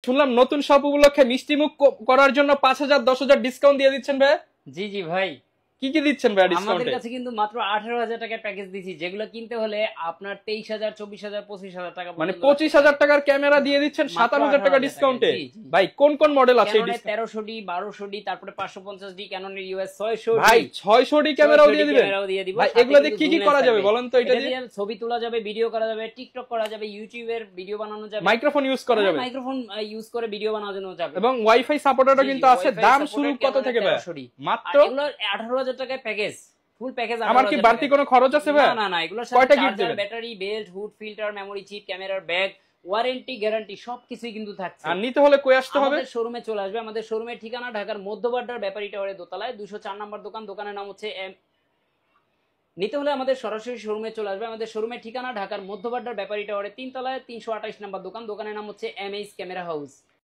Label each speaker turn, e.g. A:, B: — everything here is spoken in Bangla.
A: শুনলাম নতুন শপ উপলক্ষে মিষ্টিমুখ করার জন্য 5,000 10,000 ডিসকাউন্ট দিয়ে দিচ্ছেন ভাই।
B: জি জি ভাই,
A: কি কি দিচ্ছেন ভাই ডিসকাউন্টে?
B: আমাদের কাছে কিন্তু মাত্র 18,000 টাকার প্যাকেজ দিচ্ছি, যেগুলো কিনতে হলে আপনার 23,000 24,000 25,000 টাকা
A: মানে
B: পর্যন্ত
A: 25,000 টাকার ক্যামেরা দিয়ে দিচ্ছেন
B: মাত্র
A: 57,000 টাকা
B: 18,000
A: ডিসকাউন্টে।
B: জি, জি।
A: ভাই কোন কোন মডেল আছে এই
B: ক্যাননের
A: ডিসকাউন্ট?
B: 1300D 1200D তারপরে 550D, ক্যাননের ইউএস 600D
A: ভাই 600 ডি ক্যামেরাও দিয়ে দিবেন?
B: ক্যামেরাও দিয়ে দিব।
A: ভাই
B: সাথে
A: এগুলা দিয়ে
B: কিন্তু
A: কি কি
B: zoom
A: করা
B: lens
A: যাবে
B: থাকবে।
A: বলেন তো? এটা
B: এটা
A: দিয়ে
B: দিয়ে ছবি তোলা যাবে, ভিডিও করা যাবে, টিকটক করা যাবে, ইউটিউবের ভিডিও বানানো যাবে,
A: মাইক্রোফোন ইউজ করা যাবে
B: মাইক্রোফোন ইউজ করে ভিডিও বানানো যাবে
A: এবং ওয়াইফাই সাপোর্টেডও
B: জি,
A: কিন্তু
B: জি,
A: আছে।
B: Wi-Fi
A: দাম
B: supported
A: শুরু কত
B: ক্যাননের
A: থেকে ভাই?
B: 1300D
A: মাত্র?
B: আর এগুলো 18,000 টাকায় প্যাকেজ, ফুল প্যাকেজ।
A: আমার কি বাড়তি কোনো খরচ আছে ভাই?
B: না না না, এগুলোর সাথে
A: কয়টা গিফট
B: চার্জার,
A: দিবেন?
B: Battery, belt, hood, filter, memory chip, ক্যামেরার ব্যাগ, ওয়ারেন্টি, গ্যারান্টি সবকিছুই কিন্তু থাকছে।
A: আর নিতে হলে কই আসতে হবে?
B: আমাদের শোরুমে চলে আসবে। আমাদের শোরুমের ঠিকানা ঢাকার মধ্যবাড্ডার ব্যাপারী টাওয়ারের দোতলায় 204 নম্বর দোকান, দোকানের নাম হচ্ছে নিতে হলে আমাদের সরাসরি শোরুমে চলে আসবে। আমাদের শোরুমের ঠিকানা ঢাকার মধ্যবাড্ডার ব্যাপারী টাওয়ারের 3 তলায় 328 নম্বর দোকান, দোকানের নাম হচ্ছে MH ক্যামেরা হাউস।